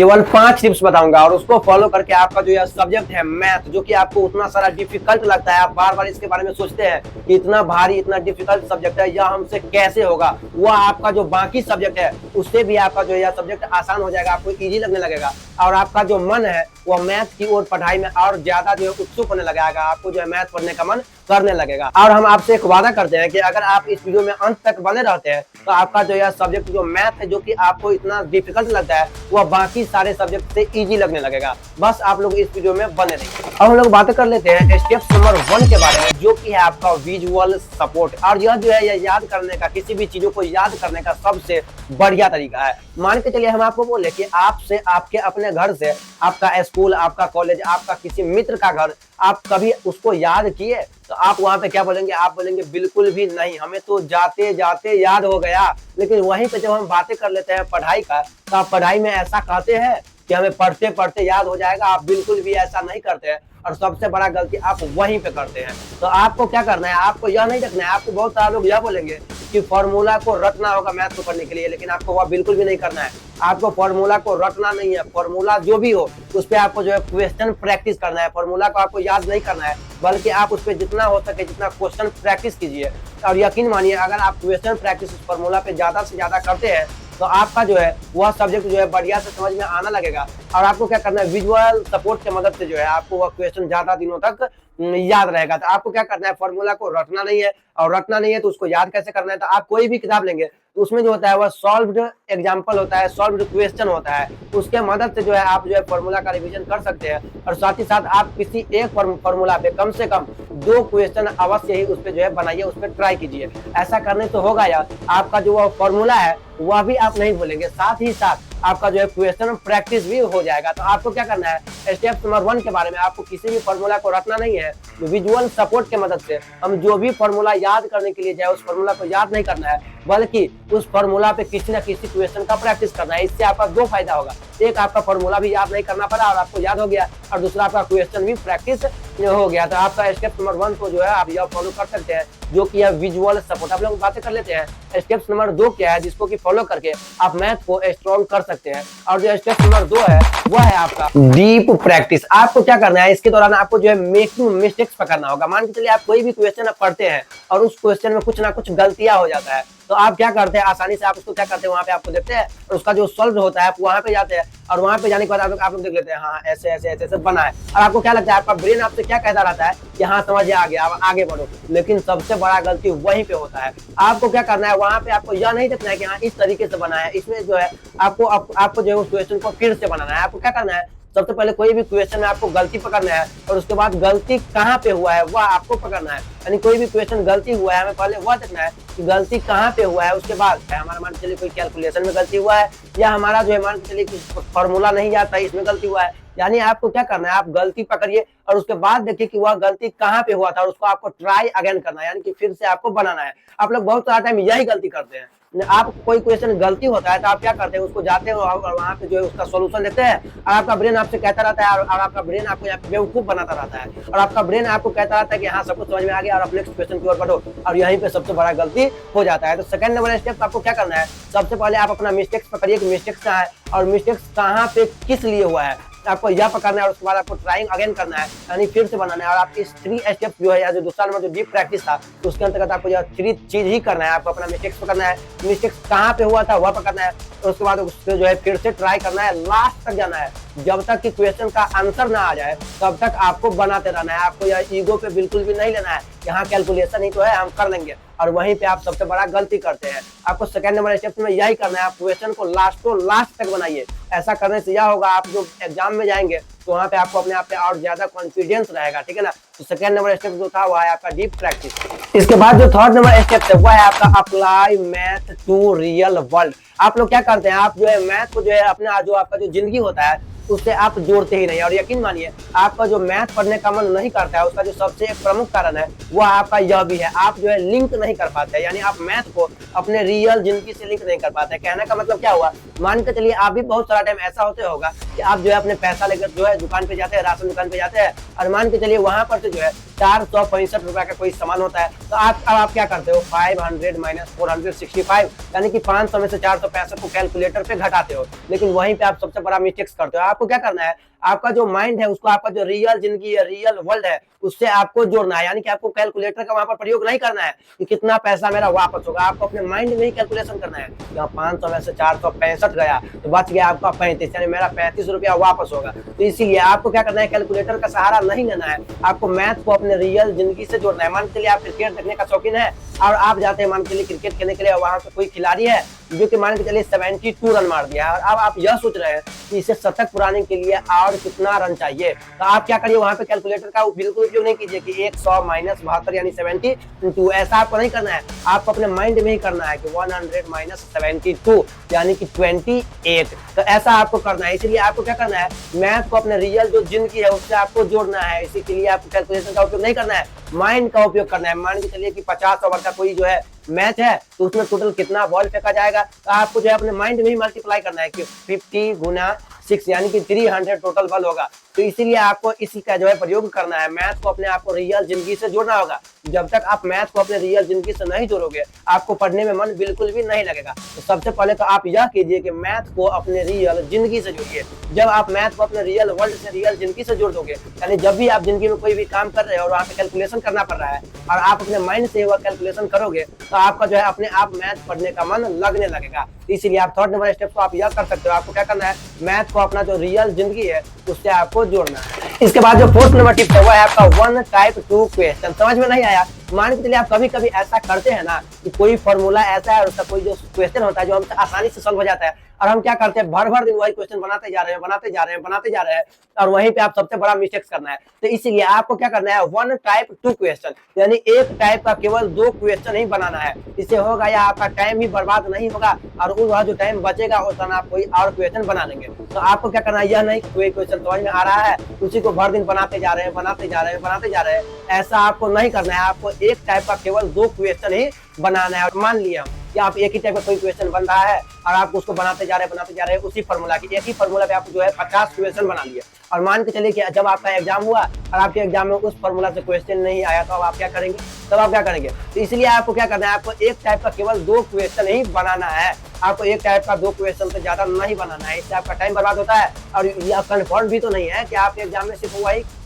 केवल 5 टिप्स बताऊंगा और उसको फॉलो करके आपका जो यह सब्जेक्ट है मैथ, जो कि आपको उतना सारा डिफिकल्ट लगता है, आप बार बार इसके बारे में सोचते हैं कि इतना भारी इतना डिफिकल्ट सब्जेक्ट है, यह हमसे कैसे होगा, वह आपका जो बाकी सब्जेक्ट है उससे भी आपका जो यह सब्जेक्ट आसान हो जाएगा, आपको इजी लगने लगेगा और आपका जो मन है वह मैथ की ओर पढ़ाई में और ज्यादा जो है उत्सुक होने लगेगा, आपको जो है मैथ पढ़ने का मन करने लगेगा। और हम आपसे एक वादा करते हैं कि अगर आप इस वीडियो में अंत तक बने रहते हैं तो आपका जो यह सब्जेक्ट जो मैथ है, जो कि आपको इतना डिफिकल्ट लगता है, वह बाकी सारे सब्जेक्ट से इजी लगने लगेगा। बस आप लोग इस वीडियो में बने रहिए। अब हम लोग बातें कर लेते हैं स्टेप नंबर 1 के बारे में, जो कि है आपका विजुअल सपोर्ट। और यह जो है यह याद करने का, किसी भी चीजों को याद करने का सबसे बढ़िया तरीका है। मान के चलिए हम आपको बोले कि आपसे आपके अपने घर से आपका स्कूल, आपका कॉलेज, आपका किसी मित्र का घर, आप कभी उसको याद किए? तो आप वहां पे क्या बोलेंगे? आप बोलेंगे बिल्कुल भी नहीं, हमें तो जाते जाते याद हो गया। लेकिन वहीं पे जब हम बातें कर लेते हैं पढ़ाई का, तो आप पढ़ाई में ऐसा कहते हैं कि हमें पढ़ते पढ़ते याद हो जाएगा। आप बिल्कुल भी ऐसा नहीं करते हैं और सबसे बड़ा गलती आप वहीं पे करते हैं। तो आपको क्या करना है, आपको यह नहीं रखना है। आपको बहुत सारे लोग यह बोलेंगे कि फॉर्मूला को रटना होगा मैथ को पढ़ने के लिए, लेकिन आपको वह बिल्कुल भी नहीं करना है। आपको फॉर्मूला को रटना नहीं है, फॉर्मूला जो भी हो उस पर आपको जो है क्वेश्चन प्रैक्टिस करना है। फॉर्मूला को आपको याद नहीं करना है, बल्कि आप उस पर जितना हो सके जितना क्वेश्चन प्रैक्टिस कीजिए। और यकीन मानिए, अगर आप क्वेश्चन प्रैक्टिस उस फॉर्मूला पे ज्यादा से ज्यादा करते हैं तो आपका जो है वह सब्जेक्ट जो है बढ़िया से समझ में आना लगेगा। और आपको क्या करना है, विजुअल सपोर्ट की मदद से जो है आपको वह क्वेश्चन ज्यादा दिनों तक याद रहेगा। तो आपको क्या करना है, फॉर्मूला को रटना नहीं है, और रटना नहीं है तो उसको याद कैसे करना है। तो आप कोई भी किताब लेंगे तो उसमें जो होता है वह सॉल्व्ड एग्जाम्पल होता है, सॉल्व्ड क्वेश्चन होता है। उसके मदद से जो है आप जो है फॉर्मूला का रिवीजन कर सकते हैं। और साथ ही साथ आप किसी एक फॉर्मूला पे कम से कम 2 क्वेश्चन अवश्य ही उस पर जो है बनाइए, उस पर ट्राई कीजिए। ऐसा करने से होगा यार, आपका जो वह फॉर्मूला है वह भी आप नहीं भूलेंगे, साथ ही साथ आपका जो है क्वेश्चन प्रैक्टिस भी हो जाएगा। तो आपको क्या करना है, स्टेप नंबर 1 के बारे में, आपको किसी भी फॉर्मूला को रटना नहीं है। विजुअल सपोर्ट के मदद से हम जो भी फॉर्मूला याद करने के लिए जाए, उस फॉर्मूला को याद नहीं करना है, बल्कि उस फॉर्मूला पे किसी न किसी क्वेश्चन का प्रैक्टिस करना है। इससे आपका 2 फायदा होगा, एक आपका फॉर्मूला भी याद नहीं करना पड़ा और आपको याद हो गया, और दूसरा आपका क्वेश्चन भी प्रैक्टिस हो गया। तो आपका स्टेप नंबर 1 को जो है आप यह फॉलो कर सकते हैं, जो कि है विजुअल सपोर्ट। आप लोग बातें कर लेते हैं स्टेप नंबर 2 क्या है, जिसको कि फॉलो करके आप मैथ को स्ट्रॉन्ग कर सकते हैं। और जो स्टेप नंबर 2 है वह है आपका डीप प्रैक्टिस। आपको क्या करना है, इसके दौरान आपको जो है मेकिंग मिस्टेक्स पकड़ना होगा। मान के चलिए आप कोई भी क्वेश्चन पढ़ते हैं और उस क्वेश्चन में कुछ ना कुछ गलतियां हो जाता है, तो आप क्या करते हैं, आसानी से आप उसको क्या करते हैं, वहां पे आपको देखते हैं और उसका जो सॉल्व होता है आप वहां पे जाते हैं, और वहां पे जाने के बाद आप लोग देख लेते हैं हाँ ऐसे ऐसे ऐसे ऐसे बना है। और आपको क्या लगता है, आपका ब्रेन आपसे क्या कहता रहता है कि हाँ समझ आ गया, अब आगे बढ़ो। लेकिन सबसे बड़ा गलती वहीं पे होता है। आपको क्या करना है, वहां पे आपको यह नहीं देखना है कि हाँ इस तरीके से बना है, इसमें जो है आपको जो है उस क्वेश्चन को फिर से बनाना है। आपको क्या करना है, सबसे पहले कोई भी क्वेश्चन में आपको गलती पकड़ना है, और उसके बाद गलती कहाँ पे हुआ है वह आपको पकड़ना है। यानी कोई भी क्वेश्चन गलती हुआ है, हमें पहले वह देखना है कि गलती कहाँ पे हुआ है। उसके बाद हमारा मान चलिए कोई कैलकुलेशन में गलती हुआ है, या हमारा जो है मान चलिए फॉर्मूला नहीं आता है, इसमें गलती हुआ है। यानी आपको क्या करना है, आप गलती पकड़िए और उसके बाद देखिए कि वह गलती कहाँ पे हुआ था, और उसको आपको ट्राई अगेन करना है, यानी कि फिर से आपको बनाना है। आप लोग बहुत सारा टाइम यही गलती करते हैं। आप कोई क्वेश्चन गलती होता है तो आप क्या करते हैं, उसको जाते हैं और वहां पे जो है उसका सॉल्यूशन देते हैं, और आपका ब्रेन आपसे कहता रहता है, और आपका ब्रेन आपको यहाँ पे बेवकूफ बनाता रहता है, और आपका ब्रेन आपको कहता रहता है कि हाँ सब कुछ समझ में आ गया और आप नेक्स्ट क्वेश्चन की ओर बढ़ो, और यहीं पे सबसे बड़ा गलती हो जाता है। तो सेकंड नंबर स्टेप आपको क्या करना है, सबसे पहले आप अपना मिस्टेक्स पकड़िए कि मिस्टेक्स कहाँ है और मिस्टेक्स कहाँ पे किस लिए हुआ है, आपको यह पकड़ना है। और उसके बाद आपको ट्राइंग अगेन करना है, यानी फिर से बनाना है। और आप इस 3 स्टेप जो है, जो दूसरा नंबर जो डीप प्रैक्टिस था, तो उसके अंतर्गत आपको यह 3 चीज ही करना है। आपको अपना मिस्टेक्स पकड़ना है, मिस्टेक्स कहाँ पे हुआ था वह पकड़ना है, और उसके बाद उसको जो है फिर से ट्राई करना है, लास्ट तक जाना है, जब तक कि क्वेश्चन का आंसर ना आ जाए तब तक आपको बनाते रहना है। आपको यह ईगो पे बिल्कुल भी नहीं लेना है, यहाँ कैलकुलेशन ही तो है, हम कर लेंगे, और वहीं पे आप सबसे बड़ा गलती करते हैं। आपको सेकंड नंबर स्टेप में यही करना है, आप क्वेश्चन को लास्ट तक बनाइए। ऐसा करने से यह होगा, आप जो एग्जाम में जाएंगे तो वहाँ पे आपको अपने आप पे और ज्यादा कॉन्फिडेंस रहेगा, ठीक है ना। तो सेकंड नंबर स्टेप जो था वह है आपका डीप प्रैक्टिस। इसके बाद जो थर्ड नंबर स्टेप है वह है आपका apply math to real world. आप लोग क्या करते हैं, आप जो है मैथ को जो है अपना जो आपका जो जिंदगी होता है उससे आप जोड़ते ही नहीं। और यकीन मानिए आपका जो मैथ पढ़ने का मन नहीं करता है उसका जो सबसे एक प्रमुख कारण है वो आपका यह भी है, आप जो है लिंक नहीं कर पाते, यानी आप मैथ को अपने रियल जिंदगी से लिंक नहीं कर पाते। कहने का मतलब क्या हुआ, मान के चलिए आप भी बहुत सारा टाइम ऐसा होते होगा कि आप जो है अपने पैसा लेकर जो है दुकान पे जाते हैं, राशन दुकान पे जाते हैं, और मान के चलिए वहां पर से जो है 465 रुपए का कोई सामान होता है, तो आप क्या करते हो, 500 माइनस 465 यानी कि 500 में से 465 को कैलकुलेटर पे घटाते हो। लेकिन वहीं पे आप सबसे बड़ा मिस्टेक्स करते हो। आपको क्या करना है, आपका जो माइंड है उसको आपका जो रियल जिंदगी है, रियल वर्ल्ड है, उससे आपको जोड़ना है। यानी कि आपको कैलकुलेटर का वहां पर प्रयोग नहीं करना है कि कितना पैसा मेरा वापस होगा, आपको अपने माइंड में ही कैलकुलेशन करना है। यहाँ 500 में से 465 गया तो बच गया आपका 35, यानी मेरा 35 रुपया वापस होगा। तो इसीलिए आपको क्या करना है, कैलकुलेटर का सहारा नहीं लेना है, आपको मैथ को अपने रियल जिंदगी से जोड़ना है। मान के चलिए आप क्रिकेट देखने का शौकीन है और आप जाते हैं मान के लिए क्रिकेट खेलने के लिए, वहां पे कोई खिलाड़ी है जो कि मान के चलिए 72 रन मार दिया है, और अब आप यह सोच रहे हैं कि इसे शतक पुराने के लिए और कितना रन चाहिए। तो आप क्या करिए, वहां पे कैलकुलेटर का बिल्कुल उपयोग नहीं कीजिए कि 100 माइनस 72 यानी 72, ऐसा आपको नहीं करना है। आपको अपने माइंड में ही करना है कि 100 माइनस 72 यानी कि 28। तो ऐसा आपको करना है। इसलिए आपको क्या करना है, मैथ को अपने रियल जो जिंदगी है उससे आपको जोड़ना है। इसी के लिए आपको कैलकुलेशन का उपयोग नहीं करना है, माइंड का उपयोग करना है। मान के चलिए कि 50 ओवर का कोई जो है मैच है तो उसमें टोटल कितना बॉल फेंका जाएगा, तो आपको जो है अपने माइंड में ही मल्टीप्लाई करना है कि 50 गुना 6 यानी कि 300 टोटल बॉल होगा। तो इसीलिए आपको इसी का जो है प्रयोग करना है, मैथ को अपने आप को रियल जिंदगी से जोड़ना होगा। जब तक आप मैथ को अपने रियल जिंदगी से नहीं जोड़ोगे आपको पढ़ने में मन बिल्कुल भी नहीं लगेगा। तो सबसे पहले तो आप यह कीजिए कि मैथ को अपने रियल जिंदगी से जोड़िए। जब आप मैथ को अपने रियल वर्ल्ड से, रियल जिंदगी से जोड़ दोगे, यानी जब भी आप जिंदगी में कोई भी काम कर रहे हो और वहाँ पे कैलकुलेशन करना पड़ रहा है और आप अपने माइंड से वह कैलकुलेशन करोगे, तो आपका जो है अपने आप मैथ पढ़ने का मन लगने लगेगा। इसलिए आप थर्ड नंबर स्टेप को आप यह कर सकते हो, आपको क्या करना है, मैथ को अपना जो रियल जिंदगी है उससे आपको जोड़ना है। इसके बाद जो फोर्थ नंबर टिप है वो है आपका 1 टाइप 2 क्वेश्चन। समझ में नहीं आया, मान के चलिए आप कभी कभी ऐसा करते हैं ना कि कोई फॉर्मूला ऐसा है और उसका कोई जो क्वेश्चन होता है जो हमसे आसानी से सॉल्व हो जाता है, और हम क्या करते हैं, भर भर दिन वही क्वेश्चन बनाते जा रहे हैं और वहीं पे आप सबसे बड़ा मिस्टेक्स करना है। तो इसीलिए आपको क्या करना है, 1 टाइप 2 क्वेश्चन, यानी एक टाइप का केवल 2 क्वेश्चन ही बनाना है। इससे होगा या आपका टाइम भी बर्बाद नहीं होगा और वह जो टाइम बचेगा उस समय आप कोई और क्वेश्चन बना लेंगे। तो आपको क्या करना है, यह नहीं कोई क्वेश्चन समझ में आ रहा है उसी को भर दिन बनाते जा रहे हैं, ऐसा आपको नहीं करना है। आपको एक टाइप का केवल 2 क्वेश्चन ही बनाना है। और मान लिया कि आप एक ही टाइप का कोई क्वेश्चन बन रहा है और आप उसको बनाते जा रहे हैं उसी फॉर्मूला की, एक ही फॉर्मूला पे आप जो है 50 क्वेश्चन बना लिए, और मान के चलिए कि जब आपका एग्जाम हुआ और आपके एग्जाम में उस फॉर्मूला से क्वेश्चन नहीं आया तो अब आप क्या करेंगे, तो इसलिए आपको क्या करना है, आपको एक टाइप का केवल 2 क्वेश्चन ही बनाना है। आपको एक टाइप का 2 क्वेश्चन से ज्यादा नहीं बनाना है, इससे आपका टाइम बर्बाद होता है और यह कन्फर्म भी तो नहीं है कि आपके एग्जाम में सिर्फ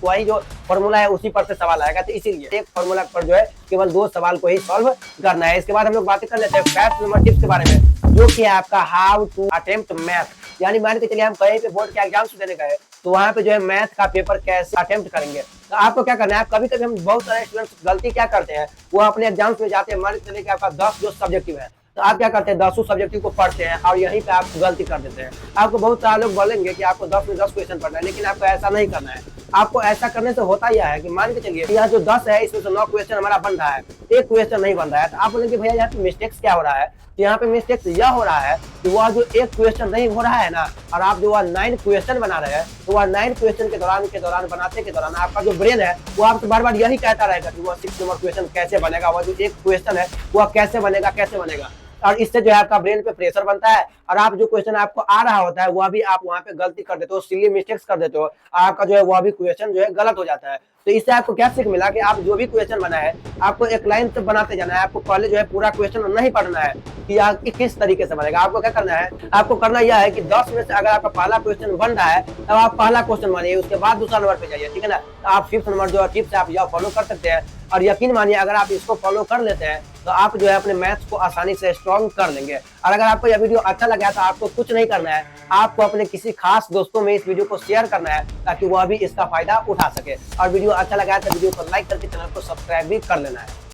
वही जो फॉर्मूला है उसी पर से सवाल आएगा। तो इसीलिए एक फॉर्मूला पर जो है केवल 2 सवाल को ही सॉल्व करना है। इसके बाद हम लोग बातें कर लेते हैं 5 नंबर टिप्स के बारे में, जो कि है आपका हाउ टू अटेम्प्ट मैथ। यानी मान के चलिए हम कहीं पे बोर्ड के एग्जाम देने गए तो वहां पे जो है मैथ का पेपर कैसे अटेम्प्ट करेंगे। तो आपको क्या करना है, कभी कभी हम बहुत सारे स्टूडेंट्स गलती क्या करते हैं, वो अपने एग्जाम्स में जाते हैं, मान के चलिए कि आपका 10 जो सब्जेक्टिव है, तो आप क्या करते हैं 10 सब्जेक्टिव को पढ़ते हैं और यहीं पे आप गलती कर देते हैं। आपको बहुत सारे लोग बोलेंगे कि आपको 10 में 10 क्वेश्चन पढ़ना है, लेकिन आपको ऐसा नहीं करना है। आपको ऐसा करने से होता यह है कि मान के चलिए यह जो 10 है इसमें से 9 क्वेश्चन हमारा बन रहा है, एक क्वेश्चन नहीं बन रहा है, तो आप बोलेंगे भैया यहाँ पे मिस्टेक्स क्या हो रहा है। तो यहाँ पे मिस्टेक्स यह हो रहा है कि वह जो एक क्वेश्चन नहीं हो रहा है ना, और आप जो 9 क्वेश्चन बना रहे हैं, तो वह 9 क्वेश्चन के दौरान बनाते के दौरान आपका जो ब्रेन है वो आपसे बार बार यही कहता रहेगा कि वह 6 नंबर क्वेश्चन कैसे बनेगा, वह जो एक क्वेश्चन है वह कैसे बनेगा। और इससे जो है आपका ब्रेन पे प्रेशर बनता है और आप जो क्वेश्चन आपको आ रहा होता है वह भी आप वहां पे गलती कर देते हो, सिली मिस्टेक्स कर देते हो, आपका जो है वह भी क्वेश्चन जो है गलत हो जाता है। तो इससे आपको क्या सीख मिला कि आप जो भी क्वेश्चन बना है आपको एक लाइन से बनाते जाना है। आपको पहले जो है पूरा क्वेश्चन नहीं पढ़ना है कि आप किस तरीके से बनेगा। आपको क्या करना है, आपको करना यह है कि 10 में से अगर आपका पहला क्वेश्चन बन रहा है तब आप पहला क्वेश्चन बनिए, उसके बाद दूसरा नंबर पे जाइए, ठीक है ना। तो आप 5th नंबर जो टिप्स है आप यह फॉलो कर सकते हैं और यकीन मानिए अगर आप इसको फॉलो कर लेते हैं तो आप जो है अपने मैथ्स को आसानी से स्ट्रॉन्ग कर लेंगे। और अगर आपको यह वीडियो अच्छा लगा तो आपको कुछ नहीं करना है, आपको अपने किसी खास दोस्तों में इस वीडियो को शेयर करना है ताकि वह भी इसका फायदा उठा सके। और वीडियो अच्छा लगा तो वीडियो को लाइक करके चैनल को सब्सक्राइब भी कर लेना है।